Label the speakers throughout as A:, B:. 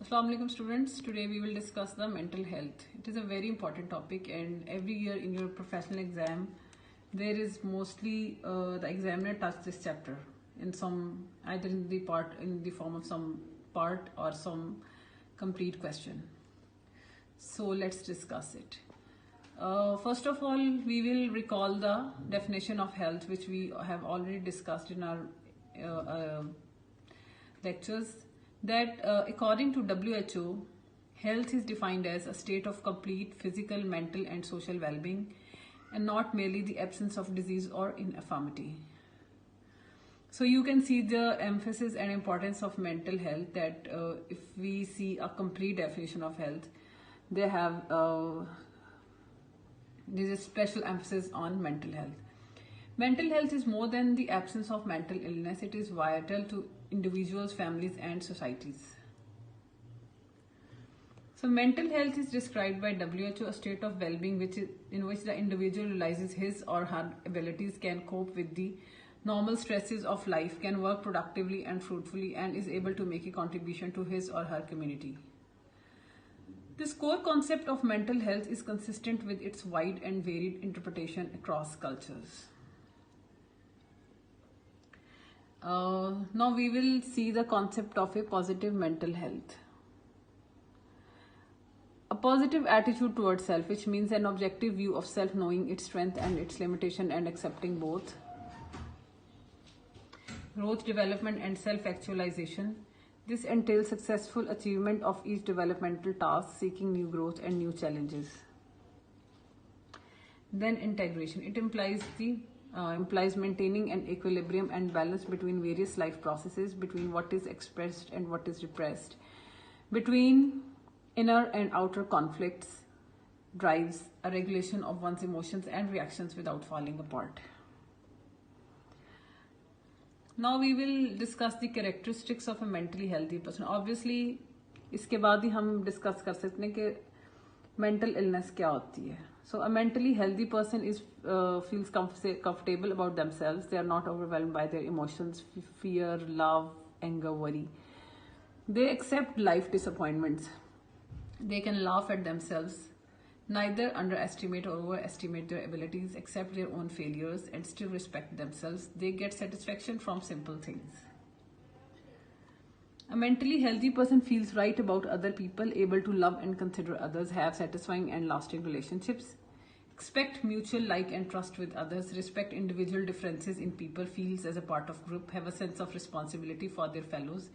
A: Assalamu alaikum students. Today we will discuss the mental health. It is a very important topic, and every year in your professional exam there is mostly the examiner touch this chapter in some either in the form of some part or some complete question. So let's discuss it. First of all, we will recall the definition of health, which we have already discussed in our lectures. That according to WHO, health is defined as a state of complete physical, mental, and social well-being, and not merely the absence of disease or infirmity. So you can see the emphasis and importance of mental health. That if we see a complete definition of health, they have there's a special emphasis on mental health. Mental health is more than the absence of mental illness. It is vital to individuals, families, and societies. So mental health is described by WHO a state of well-being in which the individual realizes his or her abilities, can cope with the normal stresses of life, can work productively and fruitfully, and is able to make a contribution to his or her community. This core concept of mental health is consistent with its wide and varied interpretation across cultures. Now we will see the concept of a positive mental health. A positive attitude towards self, which means an objective view of self, knowing its strength and its limitation and accepting both growth, development, and self-actualization. This entails successful achievement of each developmental task, seeking new growth and new challenges. Then integration. It implies maintaining an equilibrium and balance between various life processes, between what is expressed and what is repressed, between inner and outer conflicts, drives, a regulation of one's emotions and reactions without falling apart. Now we will discuss the characteristics of a mentally healthy person. Obviously, इसके बाद ही हम discuss कर सकते हैं कि mental illness क्या होती है. So a mentally healthy person feels comfortable about themselves. They are not overwhelmed by their emotions, fear, love, anger, worry. They accept life disappointments. They can laugh at themselves, neither underestimate or overestimate their abilities, accept their own failures, and still respect themselves. They get satisfaction from simple things. A mentally healthy person feels right about other people, able to love and consider others, have satisfying and lasting relationships, expect mutual like and trust with others, respect individual differences in people, feels as a part of group, have a sense of responsibility for their fellows.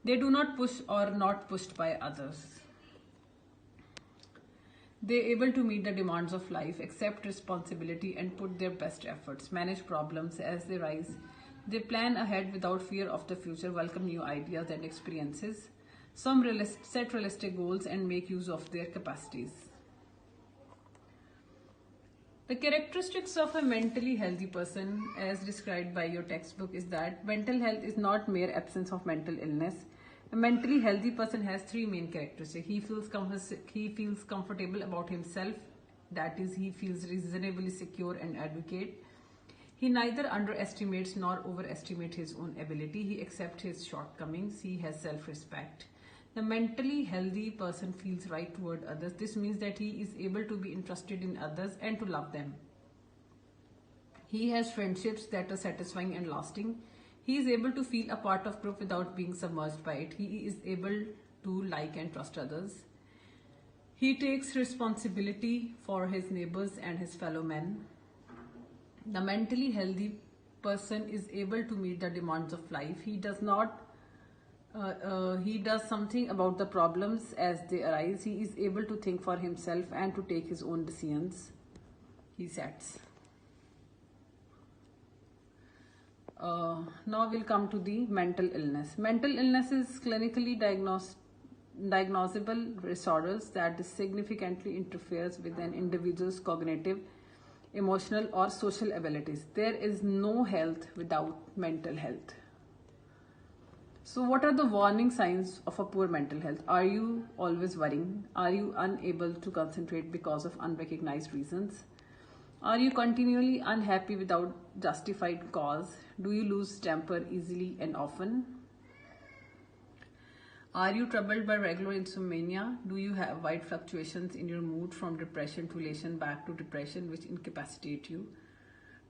A: They do not push or not pushed by others. They are able to meet the demands of life, accept responsibility and put their best efforts, manage problems as they rise. They plan ahead without fear of the future, welcome new ideas and experiences. Some set realistic goals and make use of their capacities. The characteristics of a mentally healthy person, as described by your textbook, is that mental health is not mere absence of mental illness. A mentally healthy person has three main characteristics. He feels comfortable about himself. That is, he feels reasonably secure and adequate. He neither underestimates nor overestimates his own ability. He accepts his shortcomings. He has self-respect. The mentally healthy person feels right toward others. This means that he is able to be interested in others and to love them. He has friendships that are satisfying and lasting. He is able to feel a part of group without being submerged by it. He is able to like and trust others. He takes responsibility for his neighbors and his fellow men. The mentally healthy person is able to meet the demands of life. He does something about the problems as they arise. He is able to think for himself and to take his own decisions. He sets. Now we'll come to the mental illness. Mental illness is clinically diagnosable disorders that significantly interferes with an individual's cognitive, emotional, or social abilities. There is no health without mental health. So what are the warning signs of a poor mental health? Are you always worrying? Are you unable to concentrate because of unrecognized reasons? Are you continually unhappy without justified cause? Do you lose temper easily and often? Are you troubled by regular insomnia? Do you have wide fluctuations in your mood from depression to elation back to depression which incapacitate you?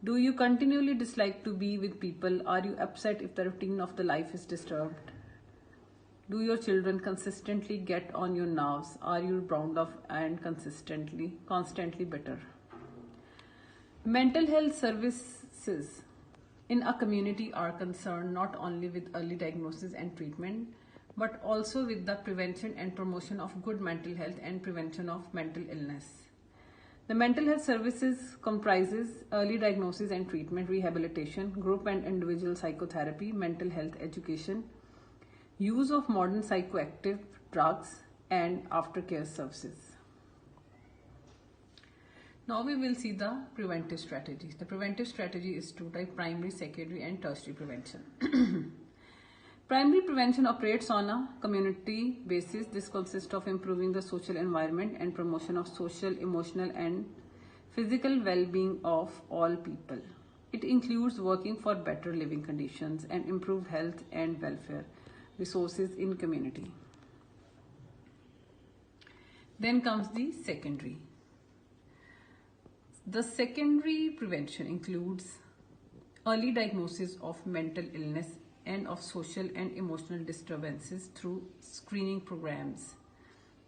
A: Do you continually dislike to be with people? Are you upset if the routine of the life is disturbed? Do your children consistently get on your nerves? Are you bound off and constantly bitter? Mental health services in a community are concerned not only with early diagnosis and treatment, but also with the prevention and promotion of good mental health and prevention of mental illness. The mental health services comprises early diagnosis and treatment, rehabilitation, group and individual psychotherapy, mental health education, use of modern psychoactive drugs, and aftercare services. Now we will see the preventive strategies. The preventive strategy is two types: primary, secondary, and tertiary prevention. Primary prevention operates on a community basis. This consists of improving the social environment and promotion of social, emotional, and physical well-being of all people. It includes working for better living conditions and improved health and welfare resources in community. Then comes the secondary. The secondary prevention includes early diagnosis of mental illness and of social and emotional disturbances through screening programs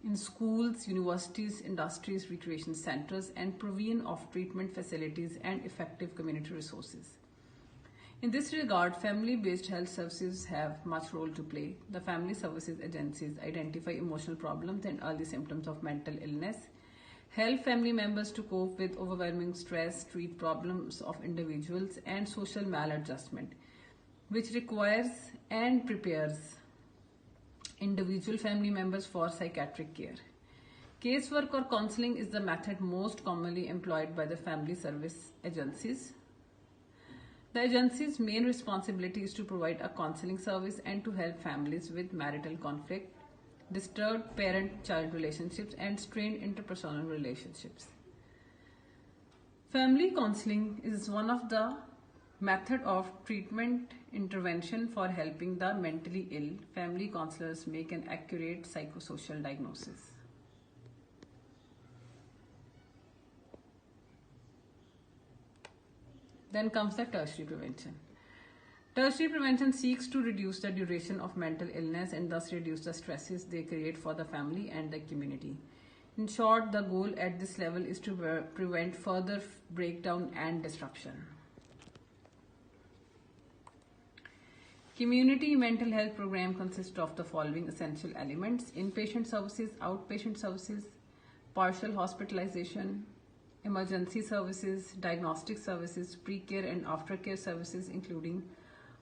A: in schools, universities, industries, recreation centers, and provision of treatment facilities and effective community resources. In this regard, family-based health services have much role to play. The family services agencies identify emotional problems and early symptoms of mental illness, help family members to cope with overwhelming stress, treat problems of individuals, and social maladjustment, which requires and prepares individual family members for psychiatric care. Casework or counseling is the method most commonly employed by the family service agencies. The agency's main responsibility is to provide a counseling service and to help families with marital conflict, disturbed parent-child relationships, and strained interpersonal relationships. Family counseling is one of the method of treatment intervention for helping the mentally ill. Family counselors make an accurate psychosocial diagnosis. Then comes the tertiary prevention. Tertiary prevention seeks to reduce the duration of mental illness and thus reduce the stresses they create for the family and the community. In short, the goal at this level is to prevent further breakdown and disruption. Community mental health program consists of the following essential elements: inpatient services, outpatient services, partial hospitalization, emergency services, diagnostic services, pre-care and aftercare services including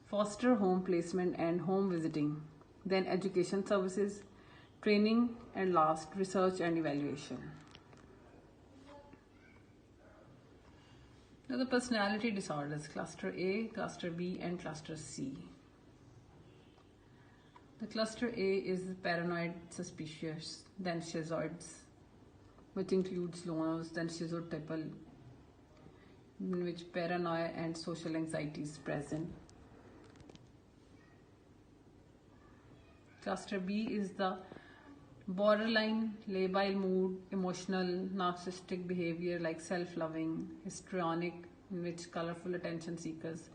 A: foster home placement and home visiting, then education services, training, and last, research and evaluation. Now the personality disorders, cluster A, cluster B, and cluster C. The cluster A is paranoid suspicious, then schizoids, which includes loners, then schizotypal, in which paranoia and social anxiety is present. Cluster B is the borderline, labile mood, emotional, narcissistic behavior like self-loving, histrionic, in which colorful attention seekers,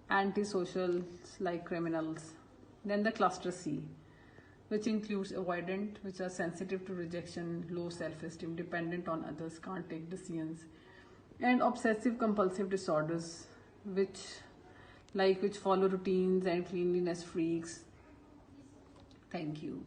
A: antisocial like criminals. Then the cluster C, which includes avoidant, which are sensitive to rejection, low self-esteem, dependent on others, can't take decisions, and obsessive compulsive disorders, which follow routines, and cleanliness freaks. Thank you.